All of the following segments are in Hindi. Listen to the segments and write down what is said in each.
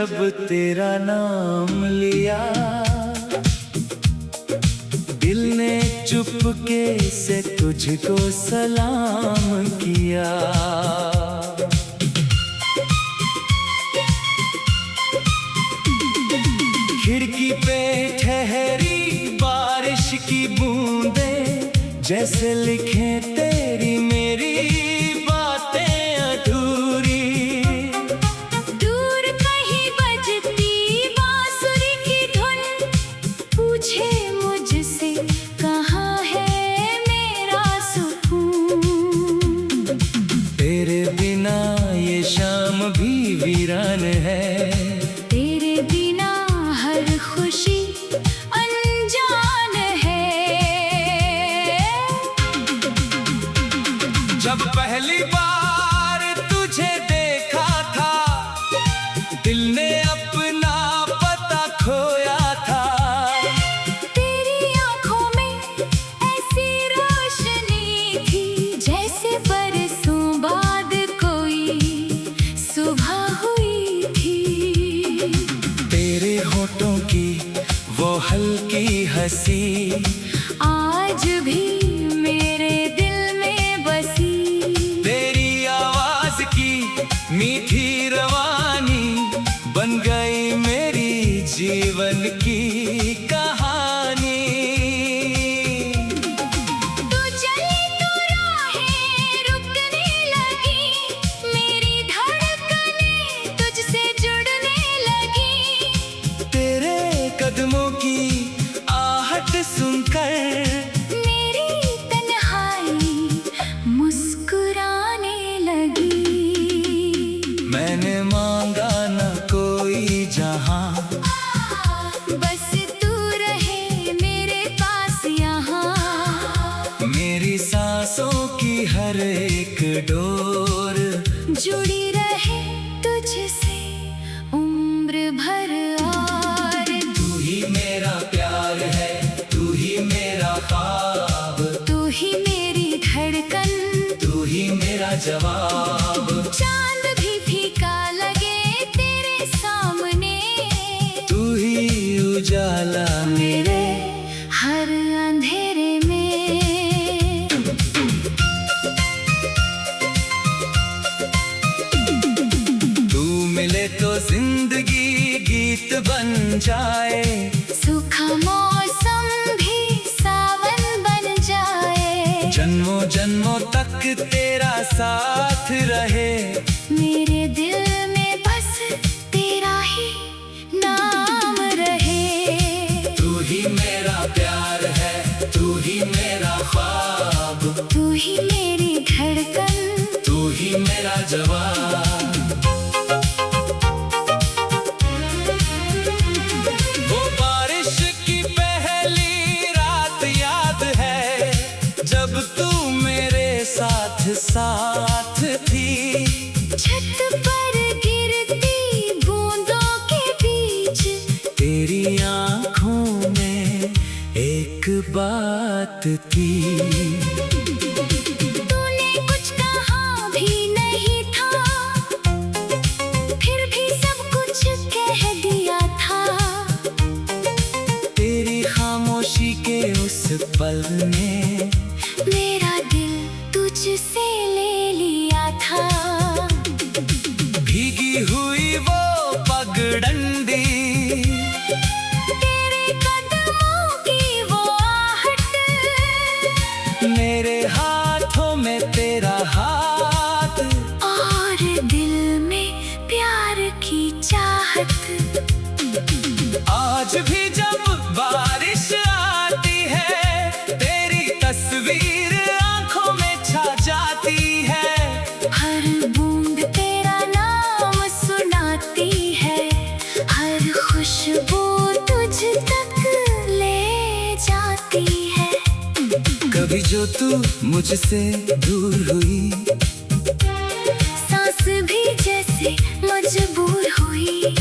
जब तेरा नाम लिया, दिल ने चुपके से तुझको सलाम किया। खिड़की पे ठहरी बारिश की बूंदें, जैसे लिखे तेरी मेरी बातें अधूरी। दूर कहीं बजती बांसुरी की धुन, पूछे मुझसे कहाँ है मेरा सुकून। तेरे बिना ये शाम भी वीरान है, तेरे बिना हर खुशी अनजान है। जब पहली बार तुझे देखा था, दिल ने अपना पता खोया था। तेरी आंखों में ऐसी रोशनी थी, जैसे बरसों बाद कोई सुबह हुई थी। तेरे होठों की वो हल्की हंसी आज भी मेरे दिल में बसी। तेरी आवाज की मीठी रवानी बन गई मेरी जीवन की कहानी। तू चली तो राहें रुकने लगी, मेरी धड़कनें तुझसे जुड़ने लगी। तेरे कदमों की आहट सुनकर मेरी तन्हाई मुस्कुराने लगी। मैंने मांगा न कोई जहां, बस तू रहे मेरे पास यहाँ। मेरी सांसों की हर एक डोर जुड़ी रहे तुझसे उम्र भर और। तू ही मेरा प्यार है, तू ही मेरा ख्वाब, तू ही मेरी धड़कन, तू ही मेरा जवाब। चांद भी फीका लगे तेरे सामने, तू ही उजाला मेरे हर अंधेरे में। तू मिले तो जिंदगी गीत बन जाए, सूखा मौसम भी सावन बन जाए। जन्मों जन्मों तक तेरा साथ रहे। मेरे दिल में बस तेरा ही नाम रहे। तू ही मेरा प्यार है, तू ही मेरा ख्वाब, तू ही मेरी धड़कन, तू ही मेरा जवाब। वो बारिश की पहली रात याद है, जब तू मेरे साथ साथ थी। छत पर गिरती बूंदों के बीच, तेरी आंखों में एक बात थी। तूने कुछ कहा भी नहीं था, फिर भी सब कुछ कह दिया था। तेरी खामोशी के उस पल ने मेरा दिल तुझसे ले लिया था। भीगी हुई वो पगडंडी, तेरे कदमों की वो आहट, मेरे हाथों में तेरा हाथ, और दिल में प्यार की चाहत। आज भी जब बारिश आती है, तेरी तस्वीर आंखों में छा जाती है। हर बूंद तेरा नाम सुनाती है, हर खुशबू तुझ तक ले जाती है। कभी जो तू मुझसे दूर हुई, सांस भी जैसे मजबूर हुई।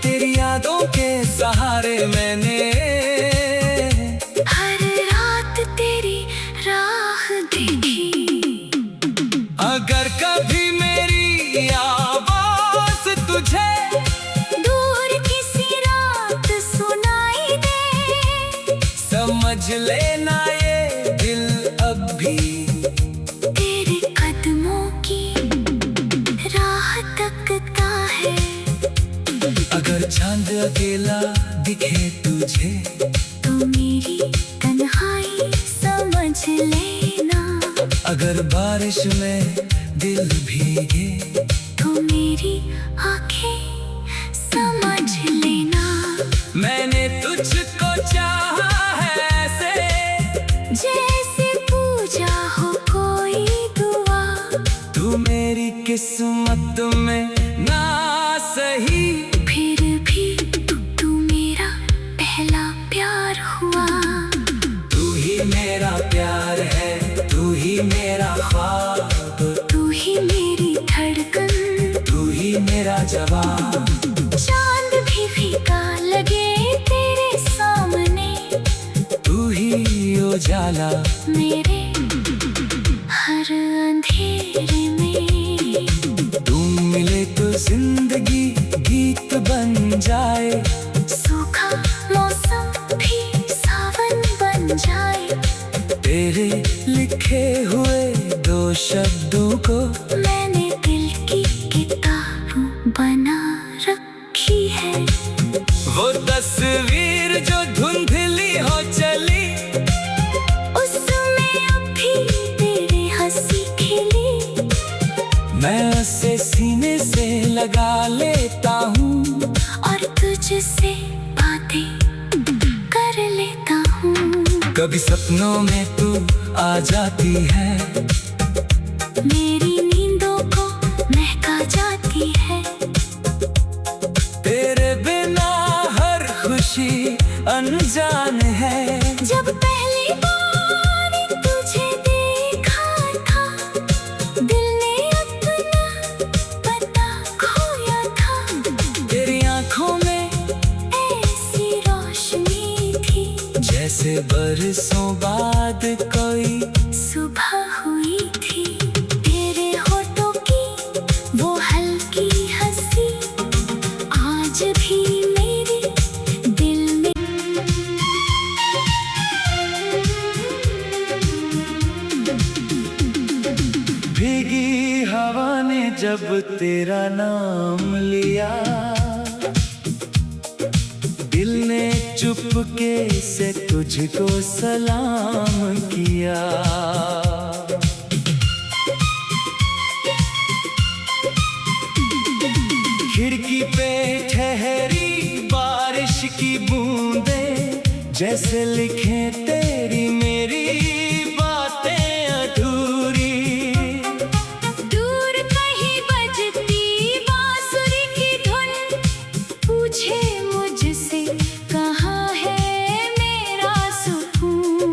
तेरी यादों के सहारे मैंने हर रात तेरी राह देखी। अगर कभी मेरी आवाज तुझे समझ लेना ये दिल अब भी तेरे कदमों की राह तकता है। अगर चांद अकेला दिखे तुझे तो मेरी तन्हाई समझ लेना। अगर बारिश में दिल भीगे तो मेरी आंखें समझ लेना। मैंने तुझको चाहा है ऐसे जैसे पूजा हो कोई दुआ। तू मेरी किस्मत में ना सही, फिर भी तू मेरा पहला प्यार हुआ। तू ही मेरा प्यार है, तू ही मेरा ख्वाब, तू ही मेरी धड़कन, तू ही मेरा जवाब। चांद भी फीका लगे तेरे सामने, तू ही उजाला मेरे हर अंधेरे में। तुम मिले तो जिंदगी गीत बन जाए, सूखा मौसम भी सावन बन जाए। तेरे लिखे हुए दो शब्दों को मैंने दिल की किताब बना रखी है। वो तस्वीर जो धुंधली हो चली, उसमें अब भी तेरी हंसी खिली। मैं उसे सीने से लगा लेता हूँ और तुझसे बातें कर लेता हूँ। कभी सपनों में तू आ जाती है, मेरी नींदों को महका जाती है। तेरे बिना हर खुशी अनजान है। जब पहली बार तुझे देखा था, दिल ने अपना पता खोया था। तेरी आंखों में ऐसी रोशनी थी जैसे बरसों बाद कोई सुबह हुई थी। तेरे होठों की वो हल्की हंसी आज भी मेरे दिल में। भीगी हवा ने जब तेरा नाम लिया, दिल ने चुपके से तुझको सलाम किया। खिड़की पे ठहरी बारिश की बूंदें, जैसे लिखे तेरी मेरी बातें अधूरी। दूर कहीं बजती बांसुरी की धुन, पूछे मुझसे कहाँ है मेरा सुकून।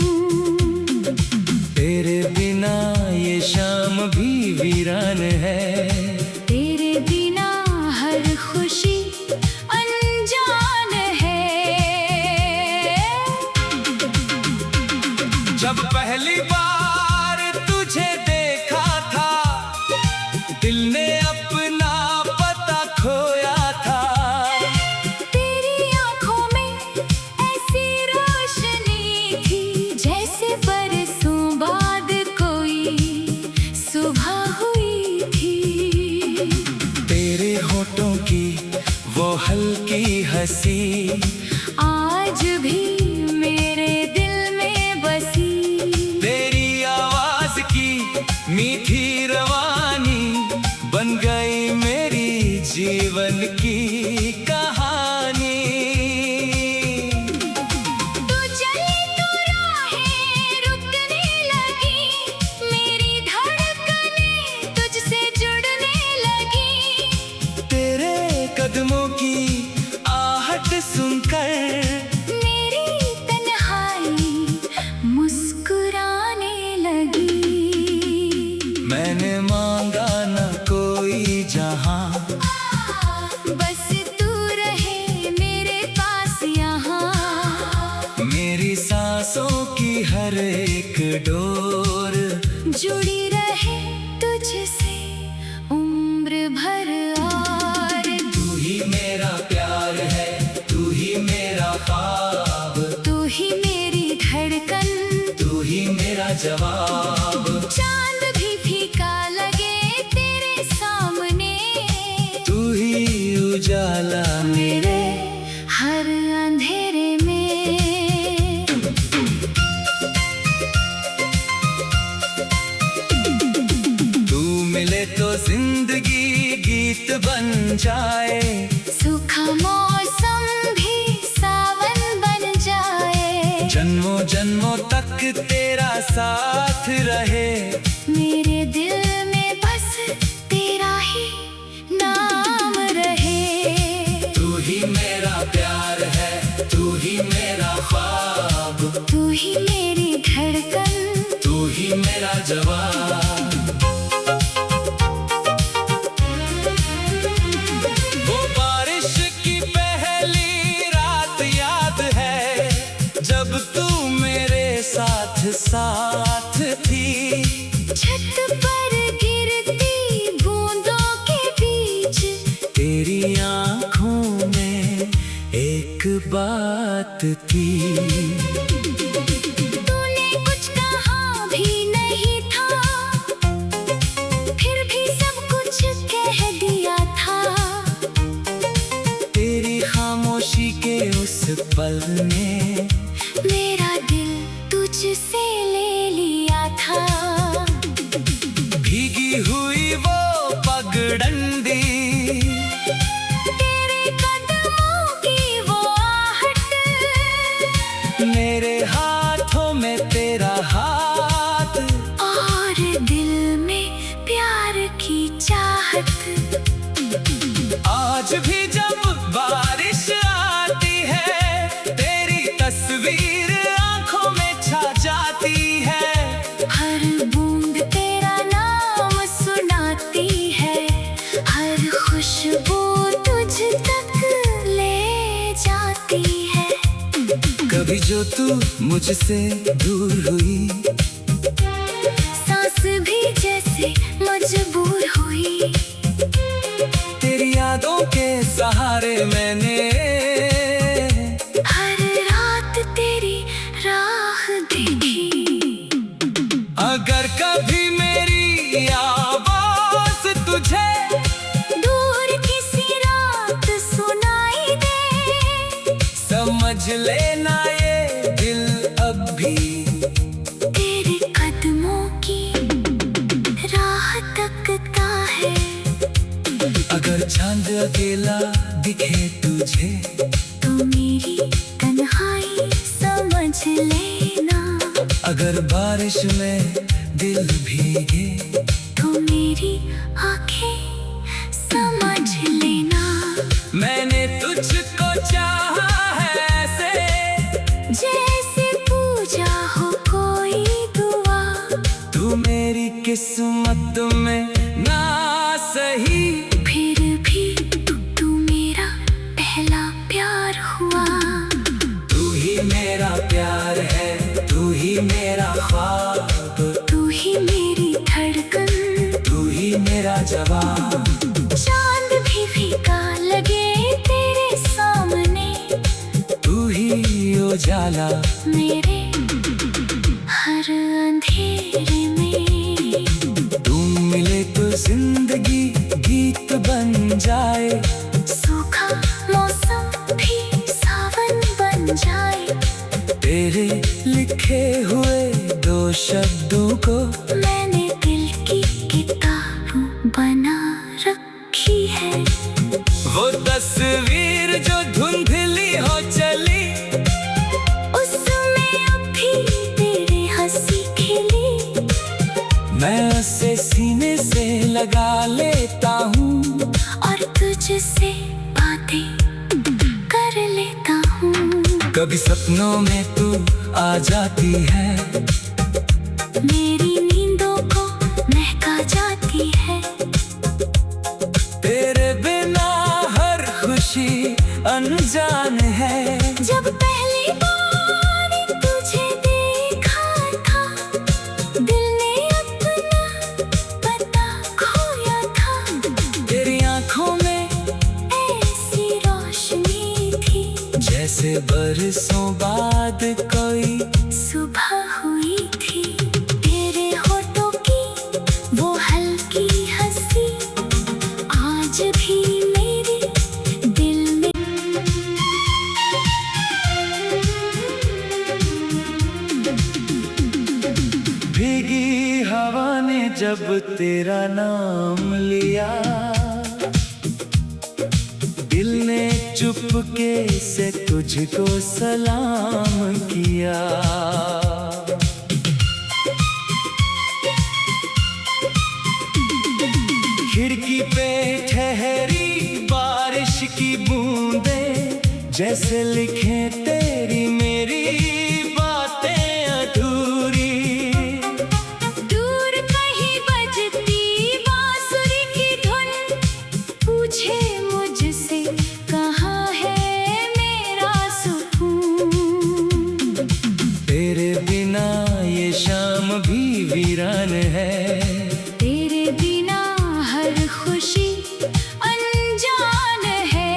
तेरे बिना ये शाम भी वीरान है, तेरे बिना हर खुशी अनजान है। जब पहली बार तुझे देखा था, दिल ने अपना पता खोया था। तेरी आंखों में ऐसी रोशनी थी जैसे बरसों बाद कोई सुबह हुई थी। तेरे होठों की वो हल्की हंसी आज भी मेरे दिल में बसी। तेरी आवाज की मीठी रवानी बन गई मेरी जीवन की कहानी। तू चली तो राहें रुकने लगी, मेरी धड़कनें तुझसे जुड़ने लगी। तेरे कदमों की आहट सुनकर मेरी तन्हाई मुस्कुराने लगी। मैंने मांगा न कोई जहां, बस तू रहे मेरे पास यहाँ। मेरी सांसों की हर एक डोर जुड़ी रहे तुझसे उम्र भर और। तू ही मेरा प्यार है, तू ही मेरा ख्वाब, तू ही मेरी धड़कन। जवाब। चांद भी फीका लगे तेरे सामने, तू ही उजाला मेरे हर अंधेरे में। तू मिले तो जिंदगी गीत बन जाए, सूखा मौसम भी सावन बन जाए। जन्मों जन्मों तक तेरा साथ रहे, मेरे दिल में बस तेरा ही नाम रहे। तू ही मेरा प्यार है, तू ही मेरा ख्वाब, तू ही मेरी धड़कन, तू ही मेरा जवाब। वो बारिश की पहली रात याद है, जब तू मेरे साथ साथ थी। छत पर गिरती बूंदों के बीच, तेरी आँखों में एक बात थी। तूने कुछ कहा भी नहीं था, फिर भी सब कुछ कह दिया था। तेरी खामोशी के उस पल ने मेरा दिल तुझसे ले लिया था। भीगी हुई वो पगडंडी, तेरे कदमों की वो आहट, मेरे हाथों में तेरा हाथ, और दिल में प्यार की चाहत। आज भी जब बारिश आती है, तेरी तस्वीर आंखों में छा जाती है। हर बूंद तेरा नाम सुनाती है, हर खुशबू तुझ तक ले जाती है। कभी जो तू मुझसे दूर हुई, सांस भी जैसे मजबूर हुई। तेरी यादों के सहारे मैंने हर रात तेरी राह देखी। अगर कभी मेरी आवाज तुझे दूर किसी रात सुनाई दे, समझ लेना ये दिल अब भी तेरे कदमों की राह तकता है। अगर चांद अकेला दिखे तुझे, तू मेरी तन्हाई समझ लेना। अगर बारिश में दिल भीगे, तू मेरी आंखें समझ लेना। मैंने तुझको चाहा है ऐसे, जैसे पूजा हो कोई दुआ। तू मेरी किस्मत में ना सही, फिर भी तू मेरा पहला प्यार हुआ। तू ही मेरा प्यार है, तू ही मेरा ख्वाब, तू ही मेरी धड़कन, तू ही मेरा जवाब। चांद भी फीका लगे तेरे सामने, तू ही उजाला मेरे हर अंधेरे में। तुम मिले तो जिंदगी गीत बन जाए, सूखा मौसम भी सावन बन जाए। तेरे लिखे हुए दो शब्दों को मैंने दिल की किताब बना रखी है। वो तस्वीर जो धुंधली हो चली, उसमें अब भी तेरी हंसी खिली। मैं उसे सीने से लगा लेता हूँ, और तुझसे बातें कर लेता हूँ। कभी सपनों में तू आ जाती है, मेरी नींदों को महका जाती है। तेरे बिना हर खुशी अनजान है। जब पहली बार तुझे देखा था, दिल ने अपना पता खोया था। तेरी आंखों में ऐसी रोशनी थी, जैसे बरसों बाद कोई सुबह हुई थी। जब तेरा नाम लिया, दिल ने चुपके से तुझको सलाम किया। खिड़की पे ठहरी बारिश की बूंदें, जैसे लिखे तेरी मेरी बातें अधूरी। दूर कहीं बजती बांसुरी की धुन, पूछे मुझसे कहाँ है मेरा सुकून। तेरे बिना ये शाम भी वीरान है, तेरे बिना हर खुशी अनजान है।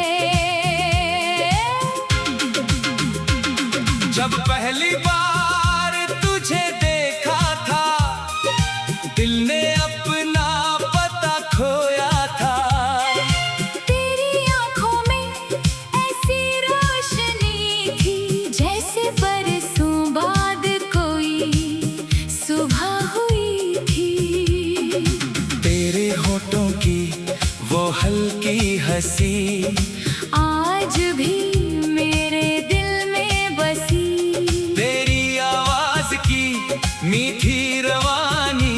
जब पहली बार तुझे देखा था, दिल ने अपना पता खोया था। तेरी आंखों में ऐसी रोशनी थी, जैसे बरसों बाद कोई सुबह हुई थी। तेरे होठों की वो हल्की हंसी, आज भी मेरे दिल में बसी। तेरी आवाज की मीठी रवानी,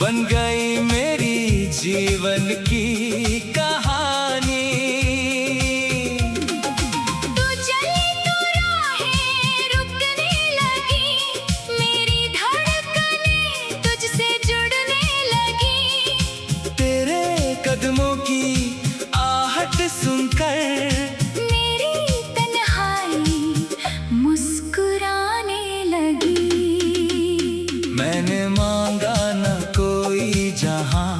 बन गई मेरी जीवन की कहानी। तू चली तो राहें रुकने लगी, मेरी धड़कनें तुझसे जुड़ने लगी। तेरे कदमों की आहट सुनकर मेरी तन्हाई मुस्कुराने लगी। मैंने मांगा न कोई जहां,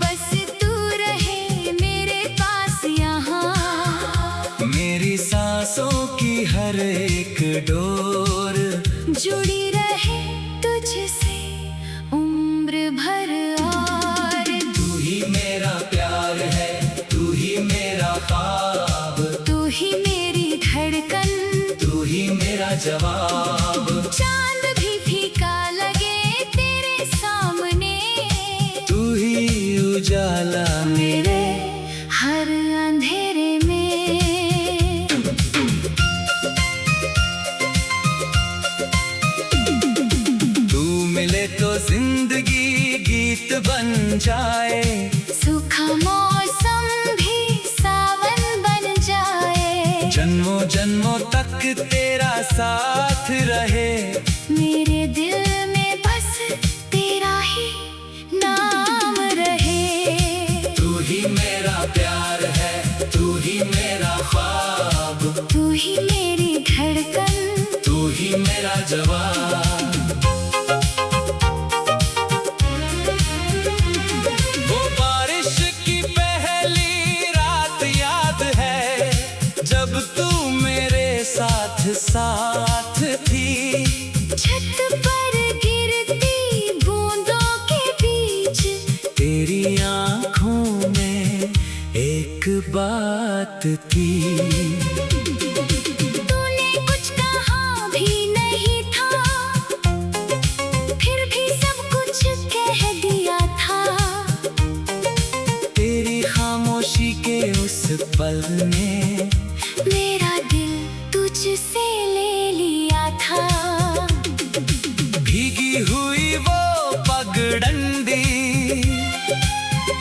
बस तू रहे मेरे पास यहाँ। मेरी सांसों की हर एक डोर जुड़ी रहे तुझसे उम्र भर और। तू ही मेरा प्यार है, तू ही मेरा ख्वाब, तू ही मेरी धड़कन, तू ही मेरा जवाब। चांद भी फीका लगे तेरे सामने, तू ही उजाला मेरे हर अंधेरे में। तू मिले तो जिंदगी गीत बन जाए, सूखा मौसम भी सावन बन जाए। जन्मों जन्मों तक तेरा साथ रहे। मेरे दिल में बस तेरा ही नाम रहे। तू ही मेरा प्यार है, तू ही मेरा ख्वाब, तू ही मेरी धड़कन, तू ही मेरा जवाब। वो बारिश की पहली रात याद है, जब तू मेरे साथ साथ थी। छत पर गिरती बूंदों के बीच, तेरी आंखों में एक बात थी। तूने कुछ कहा भी नहीं था, फिर भी सब कुछ कह दिया था। तेरी खामोशी के उस पल ने मेरा दिल तुझसे ले लिया था। भीगी हुई वो पगडंडी,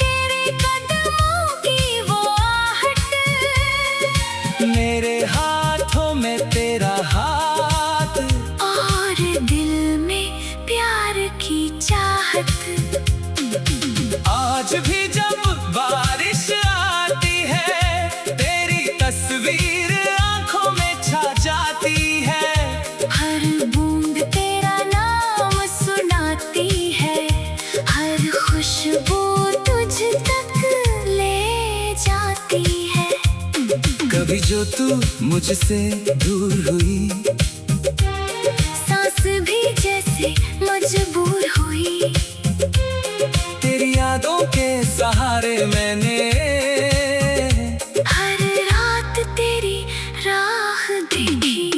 तेरे कदमों की वो आहट, मेरे हाथों में तेरा हाथ, और दिल में प्यार की चाहत। आज भी जब बारिश आती है, तेरी तस्वीर आंखों में छा जाती है। हर बूंद तेरा नाम सुनाती है, हर खुशबू तुझ तक ले जाती है। कभी जो तू मुझसे दूर हुई, सांस भी जैसे मजबूर हुई। तेरी यादों के सहारे मैंने हर रात तेरी राह देखी।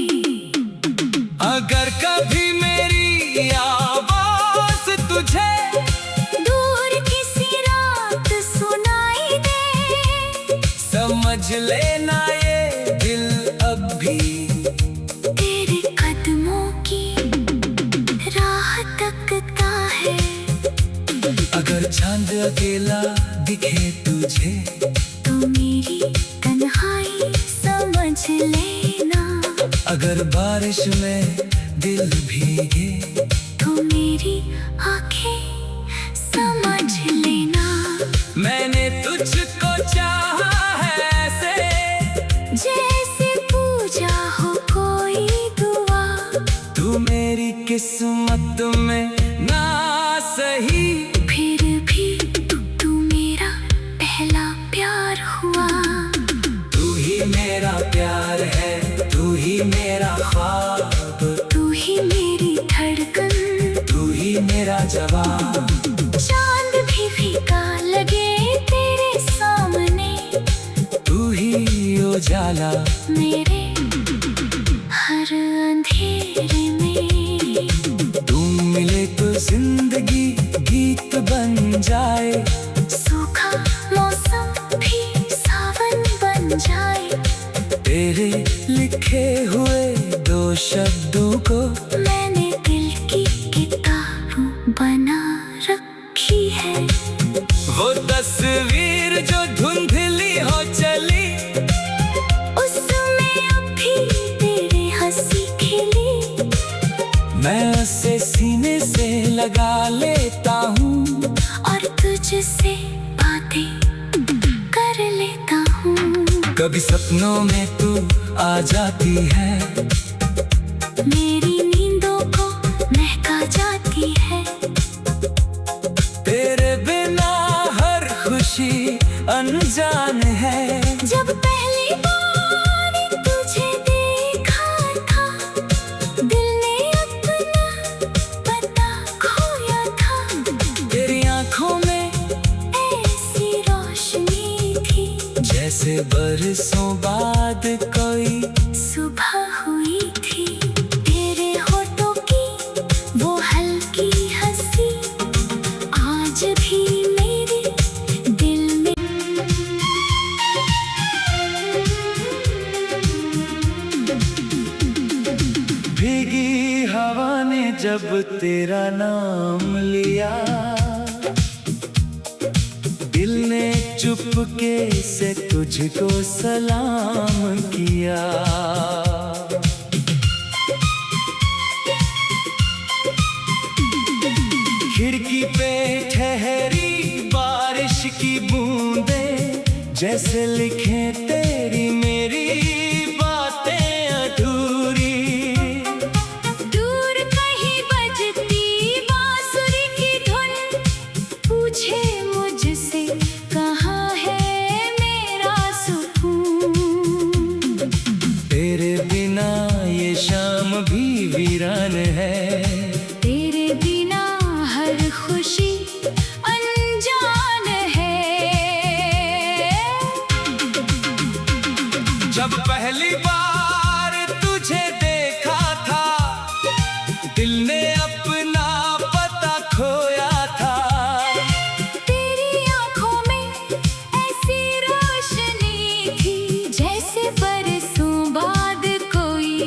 अगर कभी मेरी आवाज तुझे समझ लेना ये दिल अब भी तेरे कदमों की राह तकता है। अगर चांद अकेला दिखे तुझे तो मेरी तन्हाई समझ लेना। अगर बारिश में दिल भीगे तो मेरी आंखें समझ लेना। मैंने तुझको चाहा है ऐसे जैसे पूजा हो कोई दुआ। तू मेरी किस्मत में ना सही फिर भी तू मेरा पहला प्यार हुआ। तू ही मेरा प्यार है, तू ही मेरा ख्वाब, तू ही मेरी धड़कन, तू ही मेरा जवाब। चांद भी फीका लगे तेरे सामने, तू ही उजाला मेरे हर अंधेरे में। तुम मिले तो जिंदगी गीत बन जाए, सूखा मौसम भी सावन बन जाए। तेरे लिखे हुए दो शब्दों को मैंने दिल की किताब बना रखी है। वो तस्वीर जो धुंधली हो चली उसमें अभी तेरी हंसी खिली। मैं उसे सीने से लगा लेता हूँ और तुझसे बातें कर लेता हूँ। कभी सपनों में तू आ जाती है, मेरी नींदों को महका जाती है। तेरे बिना हर खुशी अनजान है। जब पहली बार तुझे देखा था, दिल ने अपना पता खोया था। तेरी आंखों में ऐसी रोशनी थी जैसे बरसों बाद कोई सुबह हुई थी। तेरे होठों की वो हल्की हंसी आज भी मेरे दिल में। भीगी हवा ने जब तेरा नाम लिया, दिल ने चुपके से तुझको सलाम किया। खिड़की पे ठहरी बारिश की बूंदें जैसे लिखे तेरी मेरी बातें अधूरी। दूर कहीं बजती बांसुरी की धुन पूछे मुझसे कहाँ है मेरा सुकून। तेरे बिना ये शाम भी वीरान है, तेरे बिना हर खुशी अनजान है। जब पहली बार तुझे देखा था, दिल ने अपना पता खोया था। तेरी आंखों में ऐसी रोशनी थी जैसे बरसों बाद कोई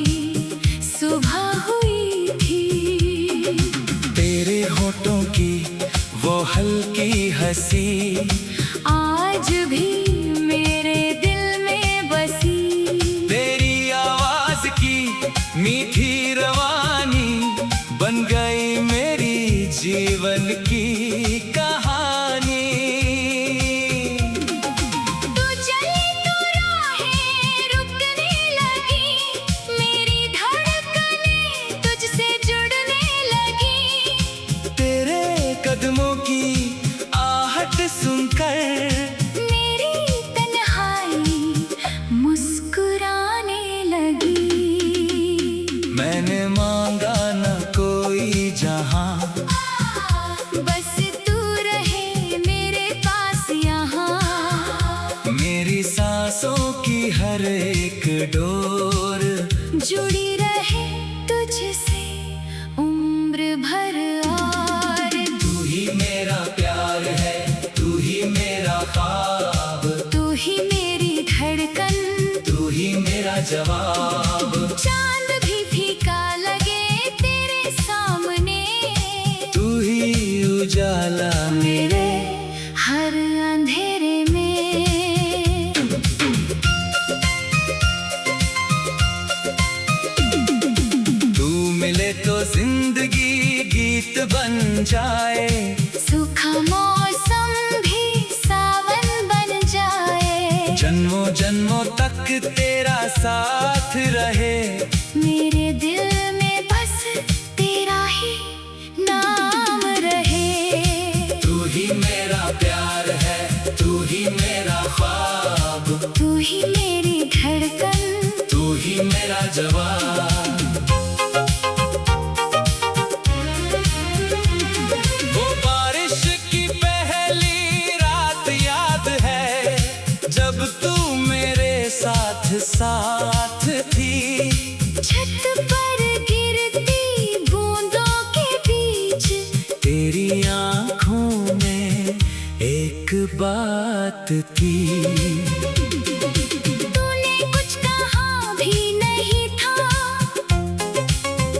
सुबह हुई थी। तेरे होठों की वो हल्की हंसी आज भी मेरे दिल में बसी। तेरी आवाज की मीठी रवानी बन गई मेरी जीवन की कहानी। तू चली तो राहें रुकने लगी, मेरी धड़कनें तुझसे जुड़ने लगी। तेरे कदमों की आहट सुनकर मेरी तन्हाई मुस्कुराने लगी। मैंने मांगा न कोई जहां, बस तू रहे मेरे पास यहाँ। मेरी सांसों की हर एक डोर जुड़ी रहे तुझसे उम्र भर। और तू ही मेरा प्यार है, तू ही मेरा ख्वाब, तू ही मेरी धड़कन। उजाला मेरे हर अंधेरे में। तू मिले तो जिंदगी गीत बन जाए, सूखा मौसम भी सावन बन जाए। जन्मों जन्मों तक तेरा साथ रहे, मेरे दिल में बस तेरा ही नाम रहे। तू ही मेरा प्यार है, तू ही मेरा ख्वाब, तू ही मेरी धड़कन, तू ही मेरा जवाब। वो बारिश की पहली रात याद है, जब तू मेरे साथ साथ थी। छत पर गिरती बूंदों के बीच तेरी आँखों में एक बात थी। तूने कुछ कहा भी नहीं था,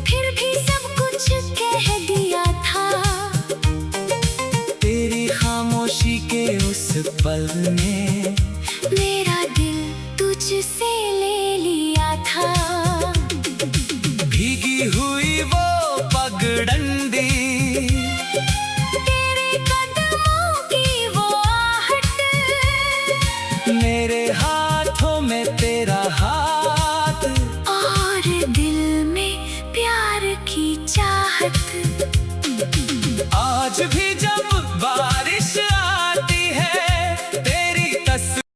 फिर भी सब कुछ कह दिया था। तेरी खामोशी के उस पल ने